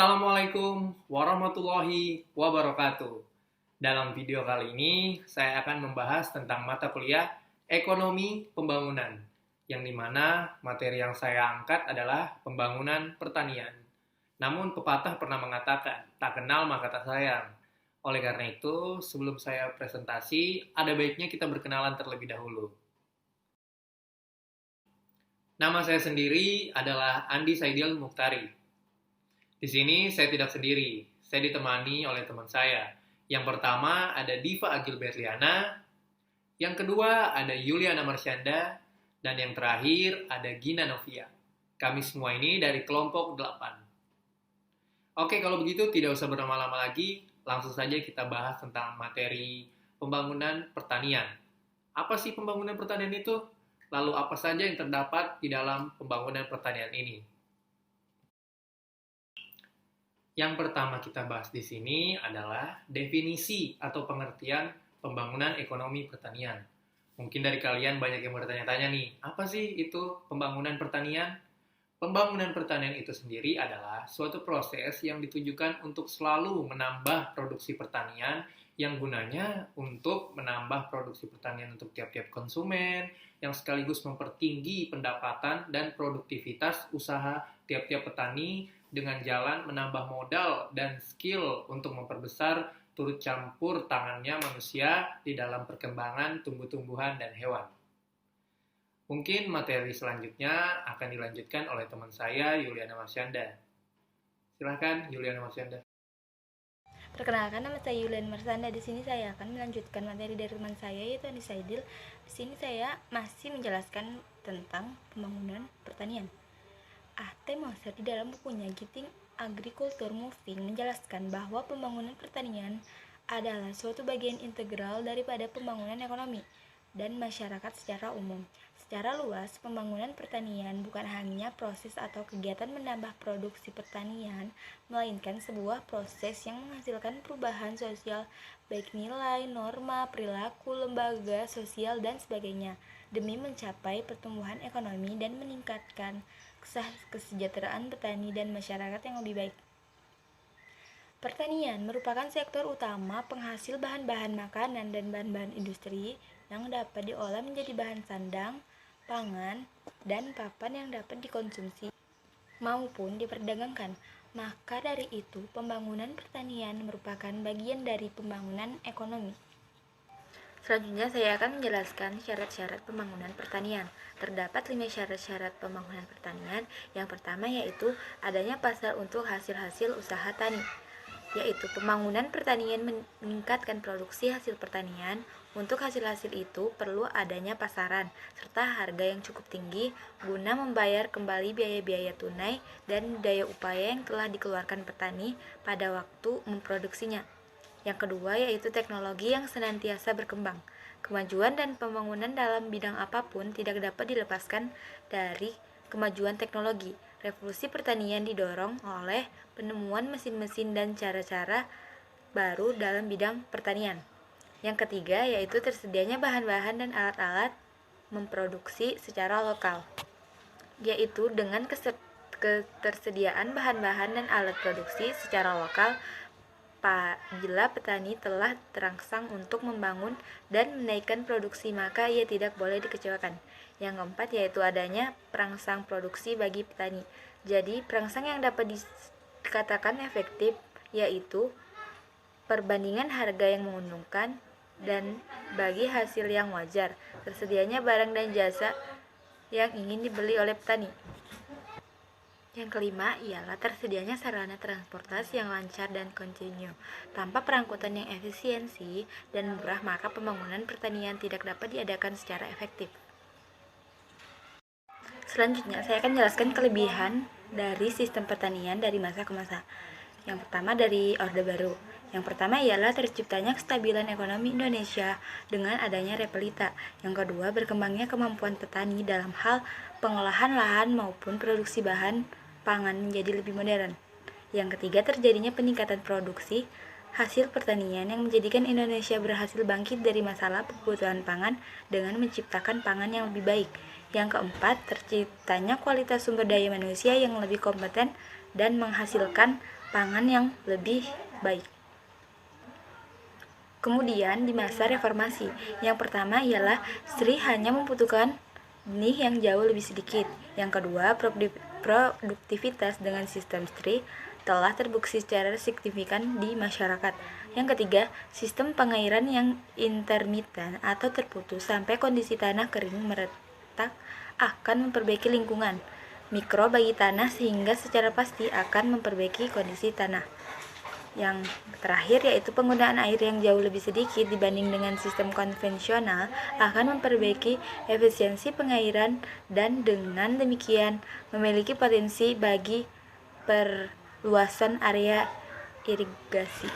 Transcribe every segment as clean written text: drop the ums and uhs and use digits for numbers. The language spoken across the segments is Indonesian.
Assalamualaikum warahmatullahi wabarakatuh. Dalam video kali ini, saya akan membahas tentang mata kuliah Ekonomi Pembangunan, yang dimana materi yang saya angkat adalah pembangunan pertanian. Namun pepatah pernah mengatakan, tak kenal maka tak sayang. Oleh karena itu, sebelum saya presentasi, ada baiknya kita berkenalan terlebih dahulu. Nama saya sendiri adalah Andi Saidil Muktari. Di sini saya tidak sendiri, saya ditemani oleh teman saya. Yang pertama ada Diva Agil Berliana, yang kedua ada Yuliana Marsyanda, dan yang terakhir ada Gina Novia. Kami semua ini dari kelompok 8. Oke, kalau begitu tidak usah berlama-lama lagi, langsung saja kita bahas tentang materi pembangunan pertanian. Apa sih pembangunan pertanian itu? Lalu apa saja yang terdapat di dalam pembangunan pertanian ini? Yang pertama kita bahas di sini adalah definisi atau pengertian pembangunan ekonomi pertanian. Mungkin dari kalian banyak yang bertanya-tanya nih, apa sih itu pembangunan pertanian? Pembangunan pertanian itu sendiri adalah suatu proses yang ditujukan untuk selalu menambah produksi pertanian yang gunanya untuk menambah produksi pertanian untuk tiap-tiap konsumen, yang sekaligus mempertinggi pendapatan dan produktivitas usaha tiap-tiap petani dengan jalan menambah modal dan skill untuk memperbesar turut campur tangannya manusia di dalam perkembangan tumbuh-tumbuhan dan hewan. Mungkin materi selanjutnya akan dilanjutkan oleh teman saya, Yuliana Marsyanda. Silahkan, Yuliana Marsyanda. Perkenalkan, nama saya Yuliana Marsyanda. Di sini saya akan melanjutkan materi dari teman saya, yaitu Andi Saidil. Di sini saya masih menjelaskan tentang pembangunan pertanian. A.T. Moser di dalam bukunya Getting Agriculture Moving menjelaskan bahwa pembangunan pertanian adalah suatu bagian integral daripada pembangunan ekonomi dan masyarakat secara umum. Secara luas, pembangunan pertanian bukan hanya proses atau kegiatan menambah produksi pertanian, melainkan sebuah proses yang menghasilkan perubahan sosial, baik nilai, norma, perilaku, lembaga, sosial, dan sebagainya, demi mencapai pertumbuhan ekonomi dan meningkatkan kesejahteraan petani dan masyarakat yang lebih baik. Pertanian merupakan sektor utama penghasil bahan-bahan makanan dan bahan-bahan industri yang dapat diolah menjadi bahan sandang, pangan, dan papan yang dapat dikonsumsi maupun diperdagangkan. Maka dari itu, pembangunan pertanian merupakan bagian dari pembangunan ekonomi. Selanjutnya saya akan menjelaskan syarat-syarat pembangunan pertanian. Terdapat 5 syarat-syarat pembangunan pertanian. Yang pertama yaitu adanya pasar untuk hasil-hasil usaha tani, yaitu pembangunan pertanian meningkatkan produksi hasil pertanian. Untuk hasil-hasil itu perlu adanya pasaran serta harga yang cukup tinggi guna membayar kembali biaya-biaya tunai dan daya upaya yang telah dikeluarkan petani pada waktu memproduksinya. Yang kedua yaitu teknologi yang senantiasa berkembang. Kemajuan dan pembangunan dalam bidang apapun tidak dapat dilepaskan dari kemajuan teknologi. Revolusi pertanian didorong oleh penemuan mesin-mesin dan cara-cara baru dalam bidang pertanian. Yang ketiga yaitu tersedianya bahan-bahan dan alat-alat memproduksi secara lokal, yaitu dengan ketersediaan bahan-bahan dan alat produksi secara lokal. Apabila petani telah terangsang untuk membangun dan menaikkan produksi, maka ia tidak boleh dikecewakan. Yang keempat yaitu adanya perangsang produksi bagi petani. Jadi, perangsang yang dapat dikatakan efektif yaitu perbandingan harga yang menguntungkan dan bagi hasil yang wajar, tersedianya barang dan jasa yang ingin dibeli oleh petani. Yang kelima ialah tersedianya sarana transportasi yang lancar dan kontinu. Tanpa perangkutan yang efisiensi dan murah, maka pembangunan pertanian tidak dapat diadakan secara efektif. Selanjutnya, saya akan menjelaskan kelebihan dari sistem pertanian dari masa ke masa. Yang pertama dari Orde Baru. Yang pertama ialah terciptanya kestabilan ekonomi Indonesia dengan adanya repelita. Yang kedua, berkembangnya kemampuan petani dalam hal pengolahan lahan maupun produksi bahan pangan menjadi lebih modern. Yang ketiga, terjadinya peningkatan produksi hasil pertanian yang menjadikan Indonesia berhasil bangkit dari masalah kebutuhan pangan dengan menciptakan pangan yang lebih baik. Yang keempat, terciptanya kualitas sumber daya manusia yang lebih kompeten dan menghasilkan pangan yang lebih baik. Kemudian di masa reformasi, yang pertama ialah Sri hanya membutuhkan benih yang jauh lebih sedikit. Yang kedua, produktivitas dengan sistem Sri telah terbukti secara signifikan di masyarakat. Yang ketiga, sistem pengairan yang intermiten atau terputus sampai kondisi tanah kering meretak akan memperbaiki lingkungan mikro bagi tanah sehingga secara pasti akan memperbaiki kondisi tanah. Yang terakhir yaitu penggunaan air yang jauh lebih sedikit dibanding dengan sistem konvensional akan memperbaiki efisiensi pengairan dan dengan demikian memiliki potensi bagi perluasan area irigasi.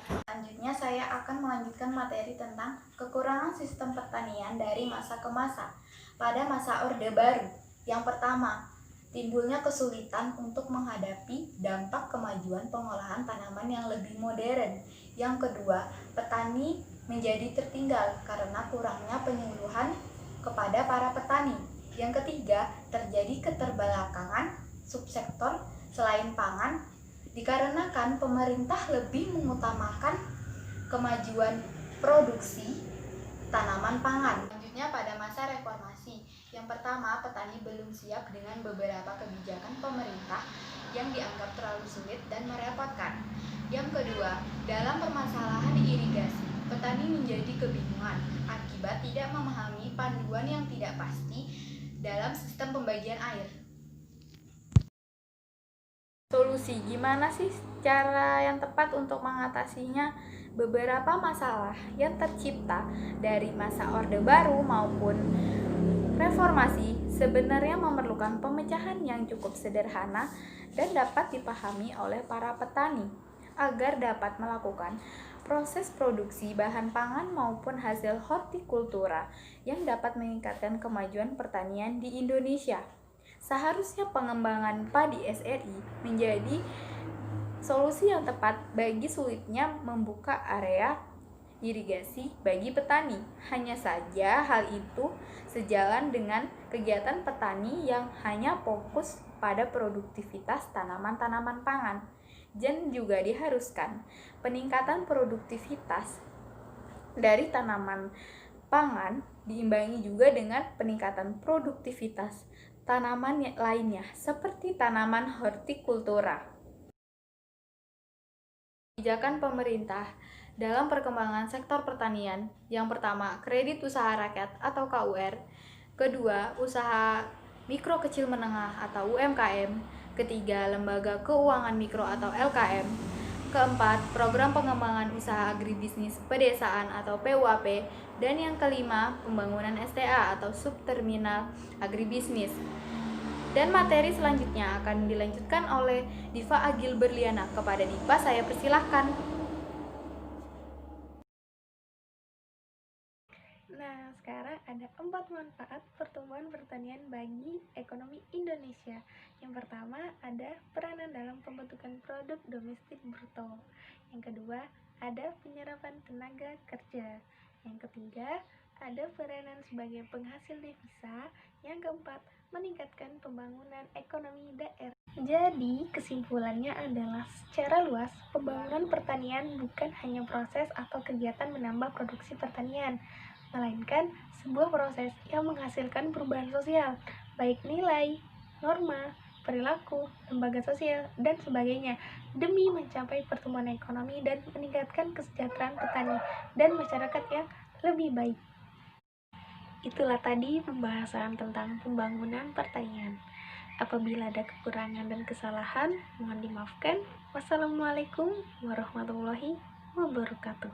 Selanjutnya saya akan melanjutkan materi tentang kekurangan sistem pertanian dari masa ke masa. Pada masa Orde Baru, yang pertama, timbulnya kesulitan untuk menghadapi dampak kemajuan pengolahan tanaman yang lebih modern. Yang kedua, petani menjadi tertinggal karena kurangnya penyuluhan kepada para petani. Yang ketiga, terjadi keterbelakangan subsektor selain pangan dikarenakan pemerintah lebih mengutamakan kemajuan produksi tanaman pangan. Selanjutnya pada masa reformasi, yang pertama, petani belum siap dengan beberapa kebijakan pemerintah yang dianggap terlalu sulit dan merepotkan. Yang kedua, dalam permasalahan irigasi, petani menjadi kebingungan akibat tidak memahami panduan yang tidak pasti dalam sistem pembagian air. Solusi gimana sih cara yang tepat untuk mengatasinya? Beberapa masalah yang tercipta dari masa Orde Baru maupun reformasi sebenarnya memerlukan pemecahan yang cukup sederhana dan dapat dipahami oleh para petani agar dapat melakukan proses produksi bahan pangan maupun hasil hortikultura yang dapat meningkatkan kemajuan pertanian di Indonesia. Seharusnya pengembangan padi SRI menjadi solusi yang tepat bagi sulitnya membuka area irigasi bagi petani. Hanya saja hal itu sejalan dengan kegiatan petani yang hanya fokus pada produktivitas tanaman-tanaman pangan. Dan juga diharuskan peningkatan produktivitas dari tanaman pangan diimbangi juga dengan peningkatan produktivitas tanaman lainnya seperti tanaman hortikultura. Kebijakan pemerintah dalam perkembangan sektor pertanian, yang pertama, kredit usaha rakyat atau KUR, kedua, usaha mikro kecil menengah atau UMKM, ketiga, lembaga keuangan mikro atau LKM, keempat, program pengembangan usaha agribisnis pedesaan atau PUAP, dan yang kelima, pembangunan STA atau subterminal agribisnis. Dan materi selanjutnya akan dilanjutkan oleh Diva Agil Berliana. Kepada Diva saya persilahkan. Nah, sekarang ada 4 manfaat pertumbuhan pertanian bagi ekonomi Indonesia. Yang pertama, ada peranan dalam pembentukan produk domestik bruto. Yang kedua, ada penyerapan tenaga kerja. Yang ketiga, ada peranan sebagai penghasil devisa. Yang keempat, meningkatkan pembangunan ekonomi daerah. Jadi, kesimpulannya adalah secara luas, pembangunan pertanian bukan hanya proses atau kegiatan menambah produksi pertanian, melainkan sebuah proses yang menghasilkan perubahan sosial, baik nilai, norma, perilaku, lembaga sosial, dan sebagainya, demi mencapai pertumbuhan ekonomi dan meningkatkan kesejahteraan petani dan masyarakat yang lebih baik. Itulah tadi pembahasan tentang pembangunan pertanian. Apabila ada kekurangan dan kesalahan, mohon dimaafkan. Wassalamualaikum warahmatullahi wabarakatuh.